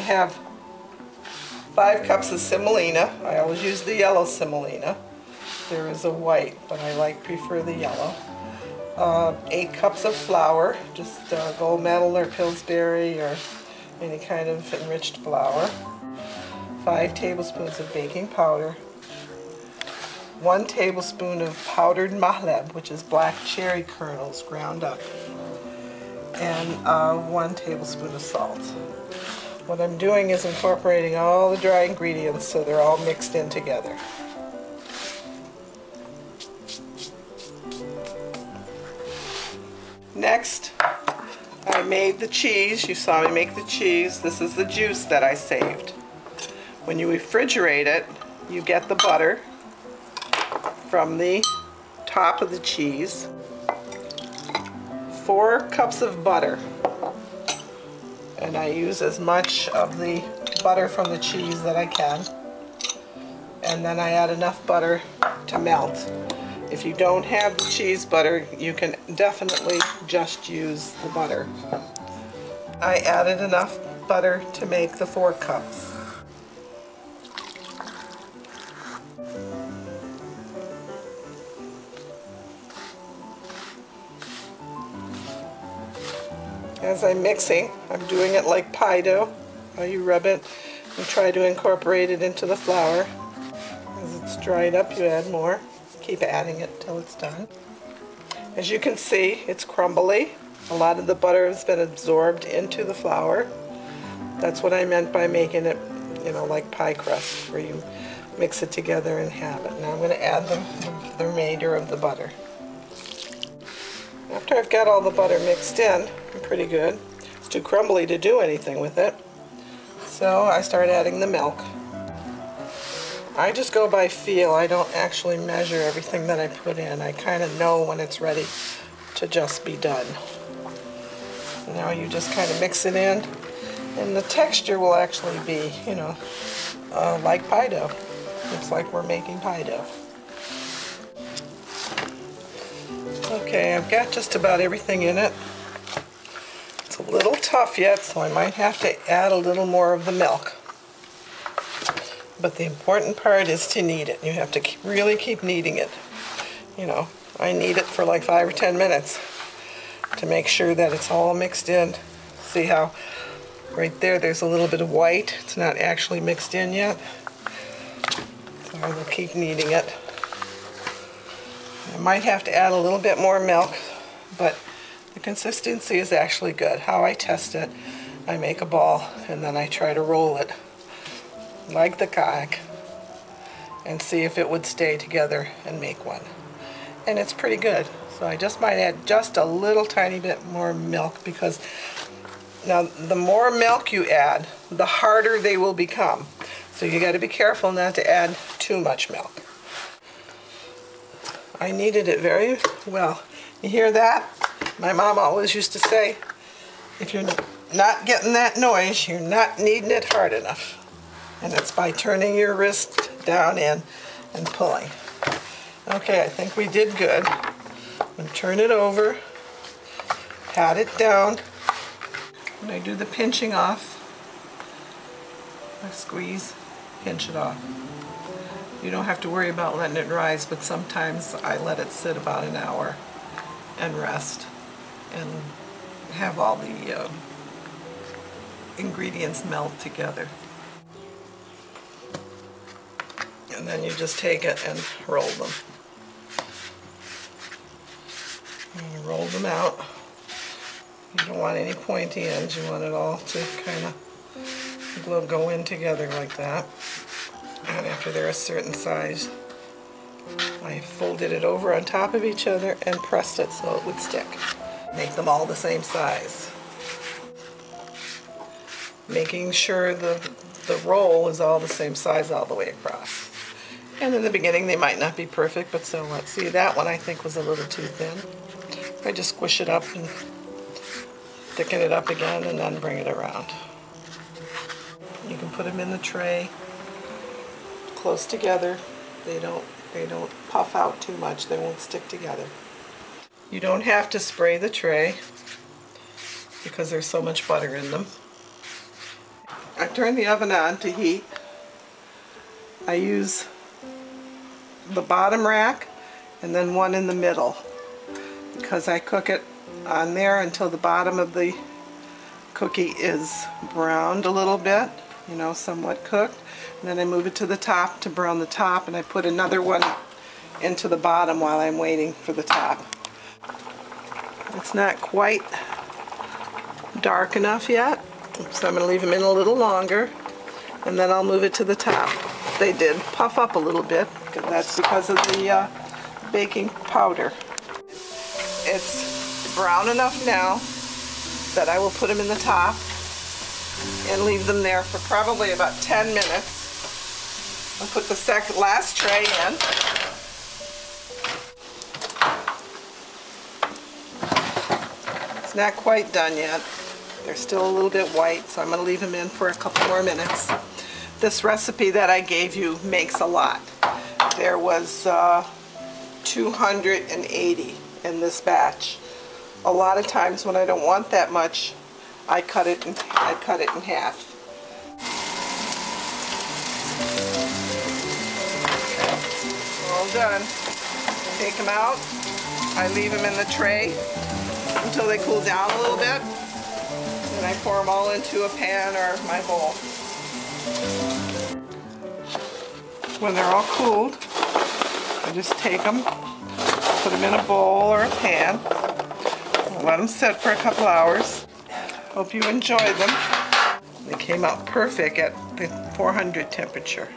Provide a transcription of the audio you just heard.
have 5 cups of semolina. I always use the yellow semolina. There is a white, but I prefer the yellow. 8 cups of flour, just gold medal or Pillsbury or any kind of enriched flour. 5 tablespoons of baking powder. 1 tablespoon of powdered Mahaleb, which is black cherry kernels ground up. And 1 tablespoon of salt. What I'm doing is incorporating all the dry ingredients so they're all mixed in together. Next, I made the cheese. You saw me make the cheese. This is the juice that I saved. When you refrigerate it, you get the butter from the top of the cheese. 4 cups of butter. And I use as much of the butter from the cheese that I can. And then I add enough butter to melt. If you don't have the cheese butter, you can definitely just use the butter. I added enough butter to make the 4 cups. As I'm mixing, I'm doing it like pie dough. How you rub it and try to incorporate it into the flour. As it's dried up, you add more. Keep adding it till it's done. As you can see, it's crumbly. A lot of the butter has been absorbed into the flour. That's what I meant by making it, like pie crust, where you mix it together and have it. Now I'm going to add the remainder of the butter. After I've got all the butter mixed in, pretty good. It's too crumbly to do anything with it. So I start adding the milk. I just go by feel. I don't actually measure everything that I put in. I kind of know when it's ready to just be done. Now you just kind of mix it in, and the texture will actually be, like pie dough. Looks like we're making pie dough. Okay, I've got just about everything in it. It's a little tough yet, so I might have to add a little more of the milk. But the important part is to knead it. You have to really keep kneading it. I knead it for like 5 or 10 minutes to make sure that it's all mixed in. See how right there's a little bit of white. It's not actually mixed in yet. So I will keep kneading it. I might have to add a little bit more milk, but the consistency is actually good. How I test it, I make a ball and then I try to roll it like the kayak and see if it would stay together and make one. And it's pretty good. So I just might add just a little tiny bit more milk, because now the more milk you add, the harder they will become. So you got to be careful not to add too much milk. I kneaded it very well. You hear that? My mom always used to say, if you're not getting that noise, you're not kneading it hard enough. And it's by turning your wrist down in and pulling. Okay, I think we did good. I'm going to turn it over, pat it down. When I do the pinching off, I squeeze, pinch it off. You don't have to worry about letting it rise, but sometimes I let it sit about an hour and rest and have all the ingredients melt together. And then you just take it and roll them. And you roll them out. You don't want any pointy ends. You want it all to kind of go in together like that. And after they're a certain size, I folded it over on top of each other and pressed it so it would stick. Make them all the same size. Making sure the roll is all the same size all the way across. And in the beginning they might not be perfect, but so what? See, that one I think was a little too thin. I just squish it up and thicken it up again and then bring it around. You can put them in the tray close together. They don't puff out too much. They won't stick together. You don't have to spray the tray because there's so much butter in them. I turn the oven on to heat. I use the bottom rack and then one in the middle because I cook it on there until the bottom of the cookie is browned a little bit, you know, somewhat cooked. And then I move it to the top to brown the top, and I put another one into the bottom while I'm waiting for the top. It's not quite dark enough yet, so I'm going to leave them in a little longer, and then I'll move it to the top. They did puff up a little bit, that's because of the baking powder. It's brown enough now that I will put them in the top and leave them there for probably about 10 minutes. I'll put the last tray in. It's not quite done yet. They're still a little bit white, so I'm going to leave them in for a couple more minutes. This recipe that I gave you makes a lot. There was 280 in this batch. A lot of times when I don't want that much, I cut it in half. All done. Take them out. I leave them in the tray until they cool down a little bit. Then I pour them all into a pan or my bowl. When they're all cooled, I just take them, put them in a bowl or a pan, and let them sit for a couple hours. Hope you enjoyed them. They came out perfect at the 400 temperature.